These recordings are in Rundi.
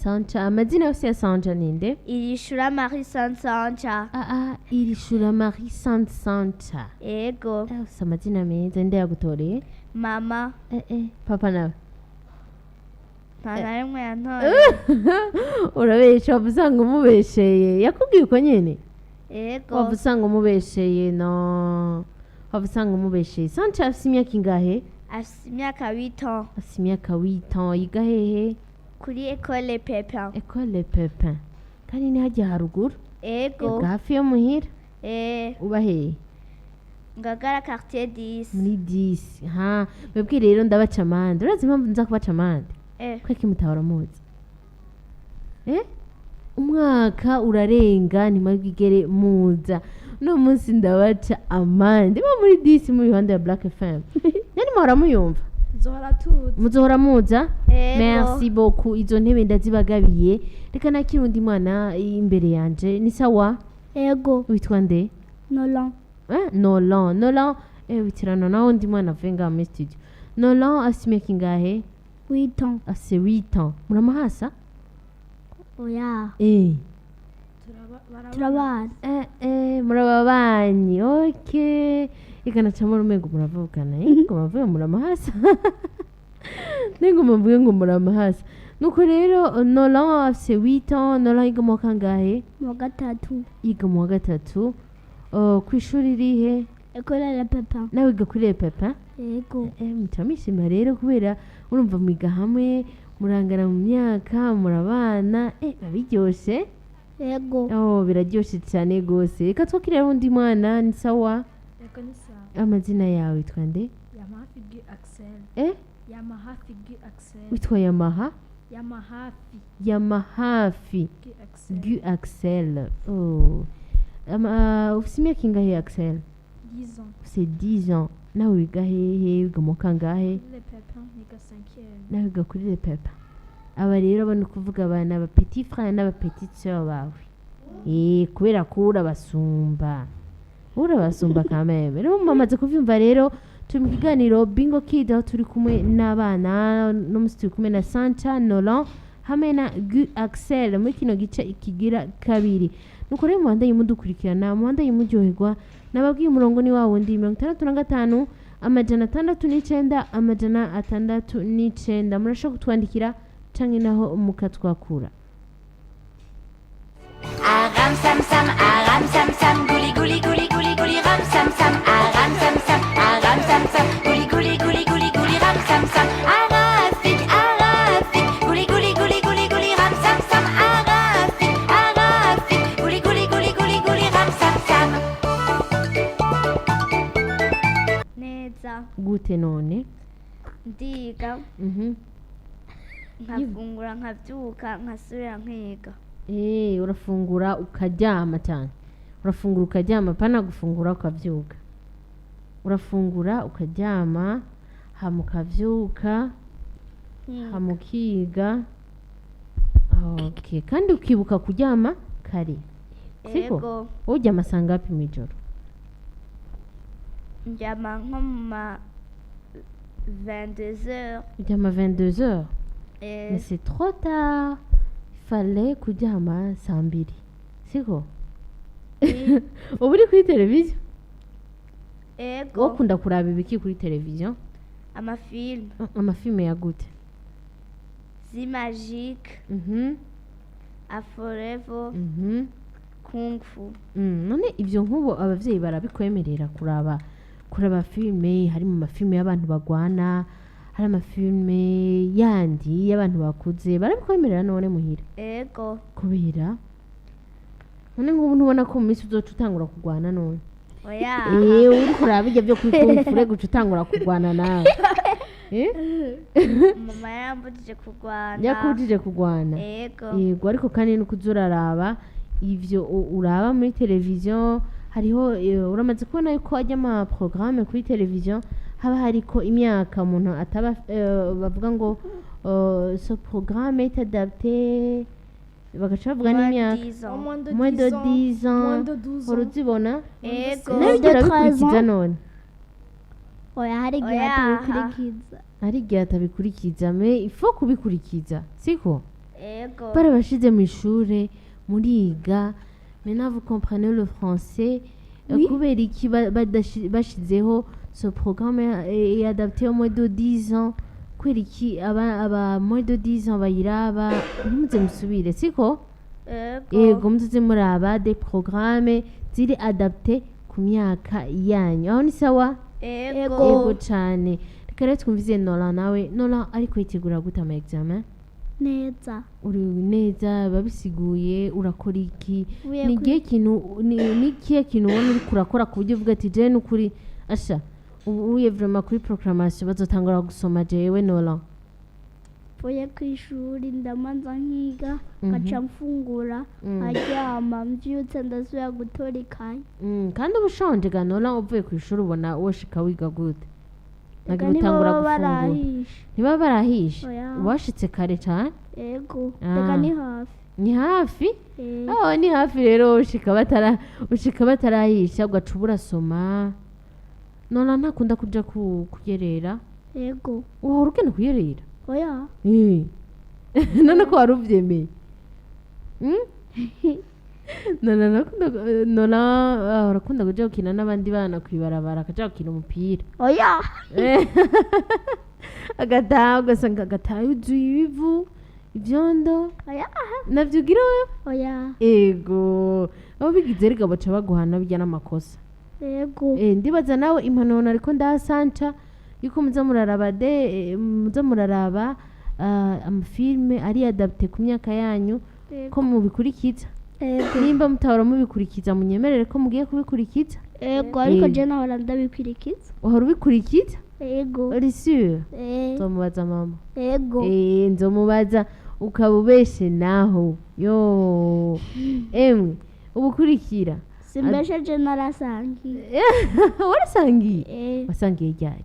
Sancha amazina yose ya Sancha ninde? irishura Marie Sancha. Irishura Marie Sancha. Ego. Ufise amazina meza nde yagutoreye? Mama. Papa nawe? Nta rimwe yantoye. Urabesha waba usanga umubesheye yakubwiye uko nyene? Ego. Waba usanga umubesheye no waba usanga umubesheye. Sancha afise imyaka ingahe? Afise imyaka 8 ans. Afise imyaka 8 ans. Yiga hehe? Kuri École Pepin. École Pepin. Kandi ni hajya haruguru? Ego. Hafi yo muhira? Uba hehe? Ngagara quartier 10. Muri 10. Ha, mwebwe rero ndabaca amande. Urazi impamvu nza kubaca amande? Kweki mutahora muzi. Umwaka urarenga ntimwigere muza. No munsi ndabaca amande. Ba muri 10 mu bihande ya Black FM. Nani muhora muyumva? Muzohora muza? Merci beaucoup. Izo ntebe ndazibagabiye. Reka nakiri undi mwana imbere yanje. Ni sawa? Ego. Witwa nde? Nolan. Nolan. Witirana na undi mwana venga mu studio. Nolan afise imyaka ingahe? 8 ans. Afise 8 ans. Muramahasa? Oya. Turabana. Murababanyi. Okay. Ikana chamoro mengo muravugana. Ngo bavuye muramahasa. Ningo mvuye ngo muramahasa. Nuko rero Nolan afise 8 ans. Nolan yiga mu kangahe? Mu gatatu. Yiga mu gatatu. Kwishuri rihe? École Pepin. Nawe wiga kuri Pepin? Yego. Mutamishima rero kubera urumva mwiga hamwe murangana mu myaka murabana babiryoshe. Yego. Biraryoshe cyane gose. Reka twakire undi mwana ni sawa? Yego ni sawa. Amazina yawe witwa nde? Yamahafi Axel. Yamahafi Axel. Witwa Yamaha? Yamahafi Axel. Ufise imyaka ingahe Axel? 10 ans. C'est 10 ans. Nawe wiga hehe? Wiga mu kangahe? Le Pepin niga 5e. Nawe wiga kuri Le Pepin. Aba rero abana kuvuga abana ba petit frère n'aba petite sœur bawe. Kubera ko urabasumba quand même. Rero mamaze kuvyumva rero turi mu kiganiro Bingo Kid aho turi kumwe n'abana no musi turi kumwe na Sancha, Nolan hamwe na Axel muri kino gice ikigira kabiri. Nuko rero muhanda yimudukurikirana muhanda yimuryoherwa nababwiye umurongo ni wa wundi 65 amajana 69 amajana 69 murashaka kutwandikira canke naho mukatwakura. Aram sam sam guli guli guli guli guli ram sam sam aram sam sam guli guli guli guli guli ram sam sam arafik guli guli guli guli guli ram sam sam arafik guli guli guli guli guli ram sam sam. Neza. Gute none? Ndiga. Nkafungura nkavyuka nkasubira nkiga. Urafungura ukaryama cyane. Urafungura ukaryama pana gufungura ukavyuka. Urafungura ukaryama hamukavyuka hamukiga. Okay, kandi ukibuka kuryama kare. Siko? Uryama sangapi mwijoro? Njama nko ma 22h. Uryama 22h? Mais c'est trop tard. Il fallait kuryama saa 2. Siko? Ubu uri kuri televiziyo? Ego. Wakunda kuraba ibiki kuri televiziyo? Amafilm. Amafilme ya gute? Zi Magique. Aforevo. Kung Fu. None ivyo nkubo abavyeyi barabikwemerera kuraba filme, hari mu mafilme y'abantu bagwana, hari amafilme yandi y'abantu bakuze, barabikwemerera none muhira? Ego. Kubera none nk'ubu ntubona ko mu minsi uzoca utangura kugwana none? Oya. Uri kuraba ibyo byo kwikufure guca utangura kugwana nawe. Mama yambujije kugwana. Yakujije kugwana? Ego. Ariko kandi nuko uzuraraba ivyo uraba muri televiziyo hariho uramaze kubona yuko ajya ama programme kuri televiziyo haba hariko imyaka umuntu ataba bavuga ngo ce programme est adapté bagaca bavuga n'imyaka moins de 10 ans uruzibona? Ego. Nabyo urabikurikiza none? Oya hari igihe atabikurikiza. Hari igihe atabikurikiza me il faut kubikurikiza siko? Ego. barabashize mu ishure muriga maintenant vous comprenez le français. Oui. Kubera iki bashizeho ce programme est adapté au moins de 10 ans, kubera iki aba moins de 10 ans bayiraba ntimuze musubire siko yego muze muraba des programmes ziri adapté ku myaka yanyu aho ni sawa Ego. yego cane. Reka rero twumvize Nora nawe. Nora ariko yitegura gute ama examen? neza Uri neza babisiguye urakora iki? Uvuye Ni kuri- ikihe kintu ni ikihe kintu ubona uriko urakora ku buryo uvuga ati jewe n'ukuri asha ubuye vraiment kuri proclamation bazotangura gusoma jewe Nora? mvuye ku ishuri ndamanza nkiga Mhm. ngaca mfungura Mm. nkaryama mvyutse ndasubira gutora ikayi Kandi uba ushonje ga Nora uvuye ku ishuri ubona woshika wiga gute? Eka Nagira utangura ntibaba gufungura. barahishe Ntibaba barahishe? Oya. Washitse kare cane? ego Ah. reka ni hafi Ni hafi? Eh, Aho ni hafi rero ushika batarahisha ugaca urasoma. Nora ntakunda kuja kuyerera. ego Uhora ugenda kuyerera? oya None ko wari uvyemeye? Nora urakunda kuja gukina n'abandi bana kwibarabara akaja gukina umupira oya agataha ugasanga agataha yuzuye ibivu ivyondo oya navyo ugira wewe? oya Ego abo bigize rega baca baguhana bijya n'amakosa. ego Ndibaza nawe impanuro ariko ndasanca yuko muza muraraba amafilme ari adapté ku myaka yanyu ko mubikurikiza. ego Nimba mutahora mubikurikiza munyemerere ko mugiye kubikurikiza. ego ariko Eh. je nahora ndabikwirikiza Uhora ubikurikiza? ego Uri sûr? Nzomubaza mama. ego Nzomubaza ukaba ubeshe naho. Yo. Emwe ubukurikira. simbesheje narasangiye Warasangiye? Wasangiye ryari?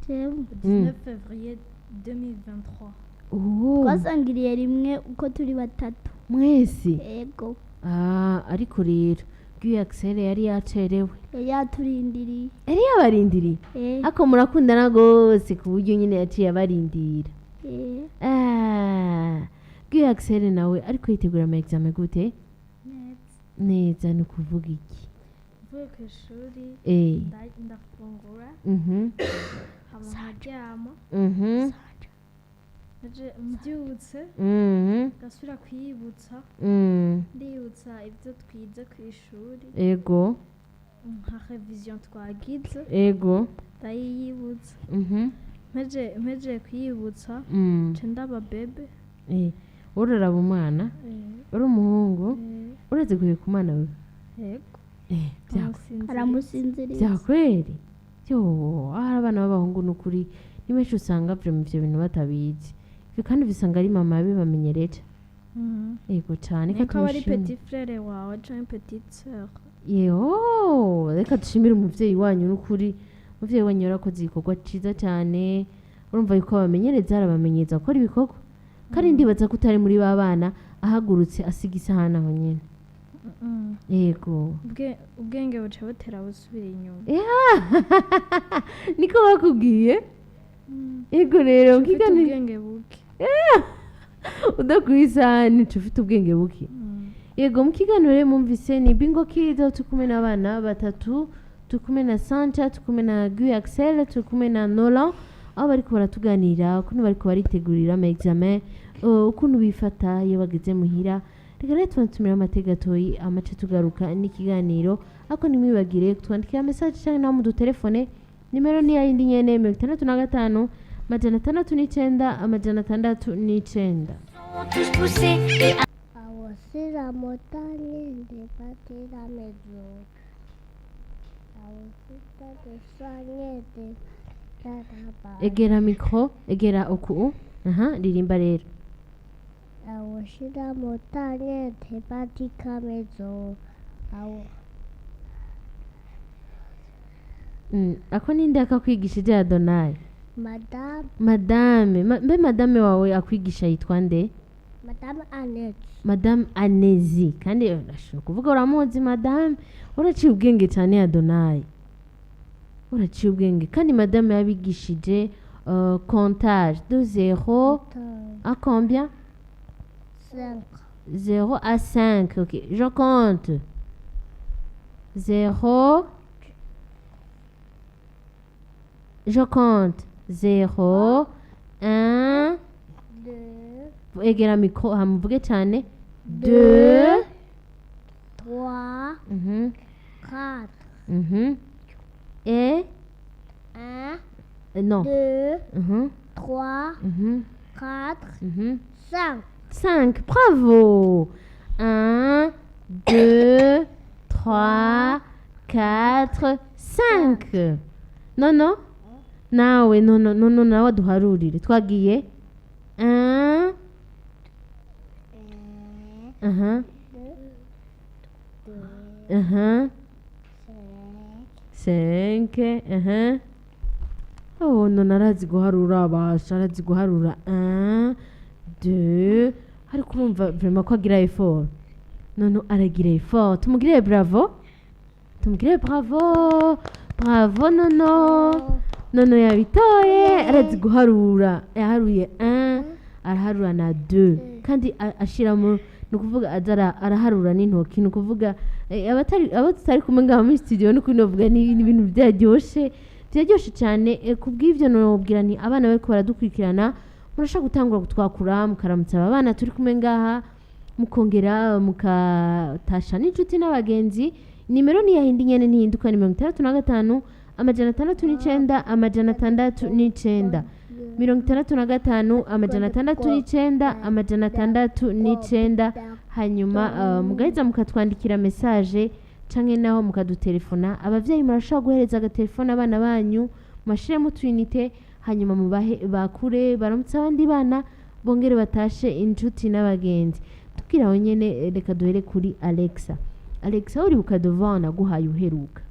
jewe 19 février 2023. twasangiriye rimwe uko turi batatu Mwese? ego Ariko rero Guy Axel yari yacerewe. yaturindiriye Yari yabarindiriye? Ako murakundana gose ku buryo nyine yaciye abarindira. Guy Axel nawe ariko yitegura ama examen gute? Neza ni kuvuga iki? Mvuye ku ishuri ndafungura hama nkaryama mbyutse ngasubira kwiyibutsa ndiyibutsa ibyo twize ku ishuri Ego nka revision twagize ego ndayiyibutsa mpeje kuyibutsa nca ndaba bebe uraraba umwana uri umuhungu urazi guheka umwana we? yego aramusinziriza Vyakweri? Yo hari abana b'abahungu n'ukuri ni benshi usanga vraiment ivyo bintu batabizi kandi bisanga ari mama bibamenyereje. Yego cane niko aba ari petit frère wawe canke petite sœur. Yo reka dushimire umuvyeyi wanyu n'ukuri. Umuvyeyi wanyu yarakoze igikorwa ciza cane. Urumva yuko abamenyereza arabamenyeza gukora ibikorwa. Kandi ndibaza ko utari muri ba bana ahagurutse asiga isahani aho nyene. Yego ubwenge buca butera busubira inyuma. Niko bakubwiye? Yego rero Ufite ubwenge buke. udakuye isahani uca ufite ubwenge buke. Yego mu kiganiro rero mumvise ni Bingo Kids aho turi kumwe n'abana batatu, turi kumwe na Sancha, turi kumwe na Guy Axel, turi kumwe na Nora, aho bariko baratuganira ukuntu bariko baritegurira ama examen, ukuntu bifata iyo bageze muhira. Reka rero tubatumira amateka gatoyi amace tugaruka n'ikiganiro, ariko ntimwibagire kutwandikira message canke naho mu dutelefone. Nimero ni yayindi nyene 65 609 609. Tous poussés et Awasi la montagne débattait la maison. Awasi de soigner de Tadaba. Egera micro, egera oku. Ririmba rero. Awasi la montagne débattait la maison. Ako ninde akakwigishije Adonai? Madame. Mbe madame wawe akwigisha yitwa nde? Madame Annette. Madame Anezi. Kandi urashobora kuvuga uramuzi madame. Uraciye ubwenge cyane Adonai. Uraciye ubwenge. Kandi madame yabigishije comptage de 0 à combien? 5. 0 à 5. Ok, je compte. 0. Je compte. 0, 1. 2, egera mikoro hamuvuge cyane. 2. 3, Mhm, 4. mhm. Et 1, non. 2, Mhm, 3, mhm, 4, mhm. 5. 5, bravo. 1, 2, 3, 4, 5. nono nawe nono nawe duharurire twagiye 1. Aha. 2, Aha. 5, 5. Aha. Oh, nono arazi guharura abasha arazi guharura 1, 2. ariko urumva vraiment ko agira effort. nono aragira effort. tumugirire bravo. tumugirire bravo. Bravo nono. nono yabitoye arazi guharura. yaharuye 1 araharura na 2 kandi ashiramo ni ukuvuga araharura n'intoki ni ukuvuga abo tutari kumwe ngaho muri studio ni kuri novuga ni ibintu byaryoshe cyane kubw'ivyo nobwira ni abana bariko baradukurikirana murashaka gutangura gutwakura mukaramutsa aba bana turi kumwe ngaha mukongera mukatasha n'inshuti n'abagenzi. nimero ntiyahindi nyene ntihinduka ni 65 amajana 69 amajana 69 65 amajana 69 amajana 69 hanyuma mugaheza mukatwandikira message canke naho mukadutelefona. abavyeyi murashobora guhereza agatelefone abana banyu mashiremo twinite hanyuma mubahe bakure baramutse abandi bana bongere batashe inshuti n'abagenzi. tubwiraho nyene reka duhere kuri Alexa. Alexa uribuka devant naguhaye uheruka?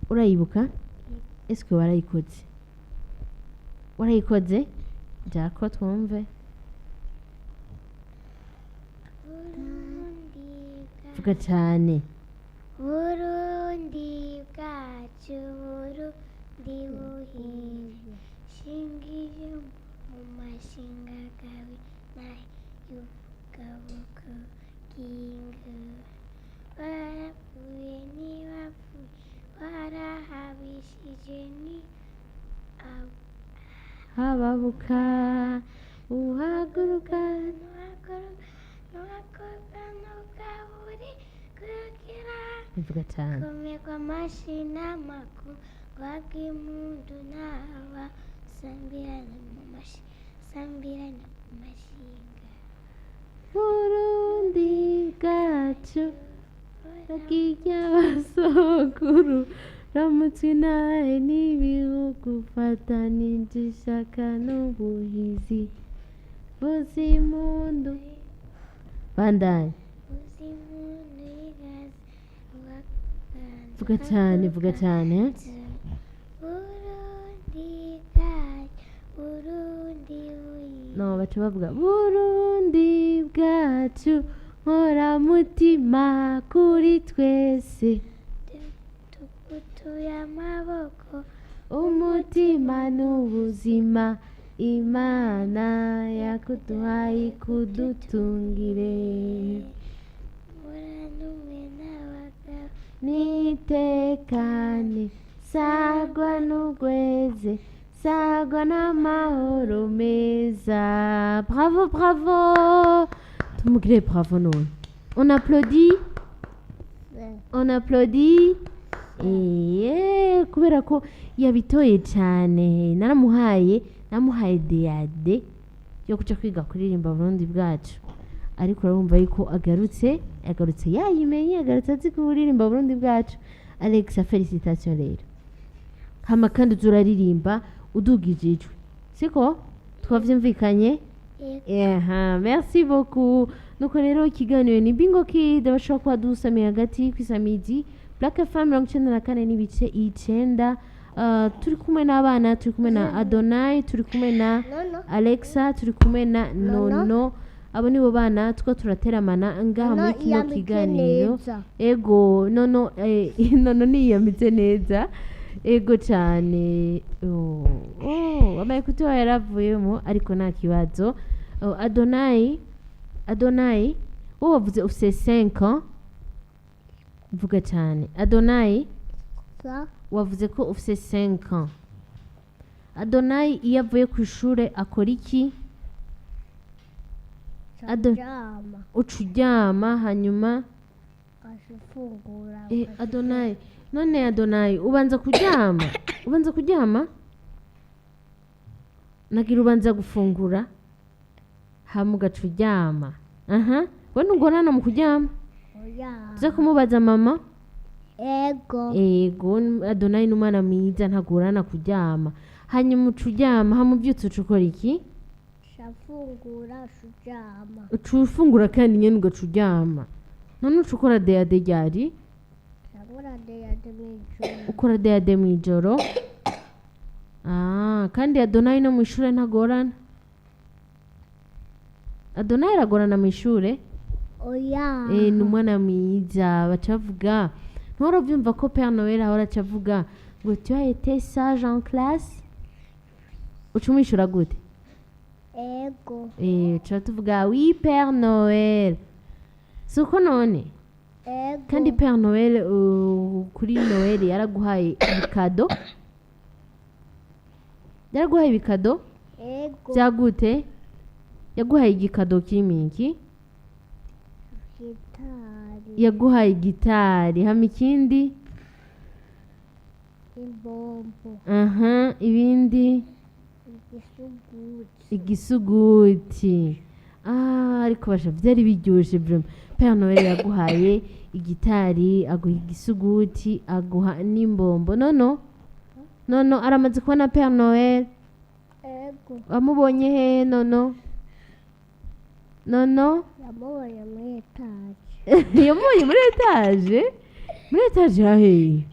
urayibuka? eske warayikoze? warayikoze? jako twumve. vuga cyane. Burundi bwacu Burundi buhinze shingiye mu mashinga gawe n'ay'ubugaboko bw'inka barapfuye ntibapfuye barahabishije ni hababuka uhaguruka nuhaguruka nugaburi kugira vuga cyane. kumirwa amashina makuru rwabw'impundu n'aba sambirana mu mashinga Burundi bwacu bagiye abasokuru ramutse nawe n'ibihugu fatanije ishaka n'ubuhizi buzimundu bandanye. uzimundu igazi vuga cyane vuga cyane. Burundi bwacu Burundi no baca bavuga Burundi bwacu nkoramutima kuri twese tugutuye amaboko umutima n'ubuzima imana yakuduhaye kudutungire muranume n'abagabo nitekane sagwa n'ugweze sagwa n'amahoro meza. bravo bravo tumugire bravo none on applaudit kubera ko yabitoye cyane. namuhaye deyade yo kuja kwiga kuririmba Burundi bwacu ariko urabumva yuko agarutse yayimenye agarutse azi kuririmba Burundi bwacu. Alexa felicitation rero hama kandi uzuraririmba udugije ijwi siko twavyumvikanye. merci beaucoup. nuko rero ikiganiro ni bingo kid bashobora kuba dusamiye hagati kw'isamidi Black FM 94 n'ibice 9. turi kumwe n'abana turi kumwe na Adonai turi kumwe na Alexa turi kumwe na Nono. abo nibo bana tuko turateramana ngaha muri kino kiganiro. ego nono niyamitse neza ego cyane. amaye kutuba yaravuyemo ariko nta kibazo. Oh, Adonai, Adonai, wowe wavuze ufise 5 ans. Vuga cyane. Adonai, sa wavuze ko ufise 5 ans. Adonai iyo avuye ku ishure akora iki? Ado- jama Uca uryama hanyuma ashifungura Adonai, none Adonai ubanza kuryama? Ubanza kuryama? Nagira ubanza gufungura hama ugaca uryama. Aha, we ntugorana mu kuryama? oya Tuza kumubaza mama? ego Ego, Adonai ni umwana mwiza ntagorana kuryama. Hanyuma uca uryama, hama uvyutse uca ukora iki? shafungura shujama Uca ufungura kandi nyene ugaca uryama. None uca ukora deyade ryari? shakora deyade mwijoro Ukora deyade mw'ijoro? Ah, kandi Adonai no mw'ishure ntagorana? Adonai aragorana mw'ishure? oya Ni umwana mwiza baca bavuga. Ntuhora uvyumva ko Père Noël ahora aca avuga ngo tu as été sage en classe? Uca umwishura gute? ego Tuba tuvuga oui Père Noël. Suko none? ego Kandi Père Noël kuri Noël yaraguhaye ibikado? Yaraguhaye ibikado? ego Vyagute? Yaguhaye igikado kimiki? gitari Yaguhaye gitari. Hama ikindi? imbombo Aha, ibindi? igisuguti Igisuguti. Ariko basha vyari biryoshe vraiment. Père Noël yaguhaye igitari, aguha igisuguti, aguha n'imbombo. Nono aramaze kubona Père Noël. ego Wamubonye hehe nono? yamubonye muri etaje Yamubonye muri etage? Muri etage ya hehe?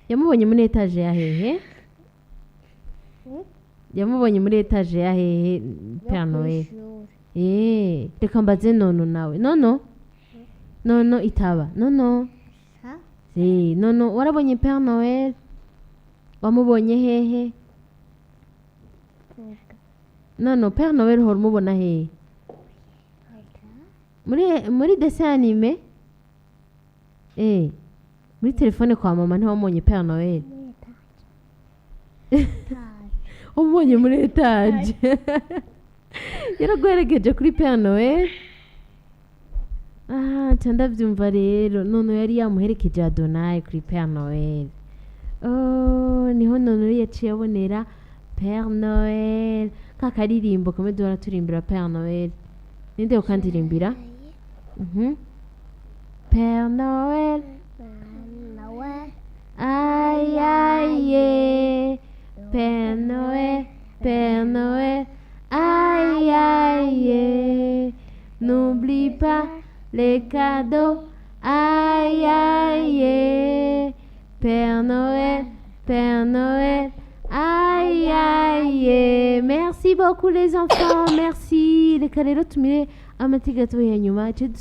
Yamubonye muri etage ya hehe? Yamubonye muri etage ya hehe Père Noël? Reka mbaze nono nawe. Nono itaba. Nono. ha Nono warabonye Père Noël? Wamubonye hehe? Nono Père Noël uhora umubona hehe? Muri dessin animé? Muri telefone kwa mama ntiwamubonye Père Noël? muri etaje Umubonye muri etage. Yaraguherekeje kuri Père Noël? Nca ndavyumva rero. Nono yari yamuherekeje Adonai kuri Père Noël. Niho nono yaciye abonera Père Noël. Ka karirimbo kamwe duhora turimbira Père Noël. Ninde ukandirimbira? Père Noël, nawe aïe aïe. Père Noël, Père Noël, aïe aïe. N'oublie pas les cadeaux, aïe aïe. Père Noël, Père Noël, aïe aïe. Merci beaucoup les enfants, merci. Reka rero tumire amati gato ya nyuma.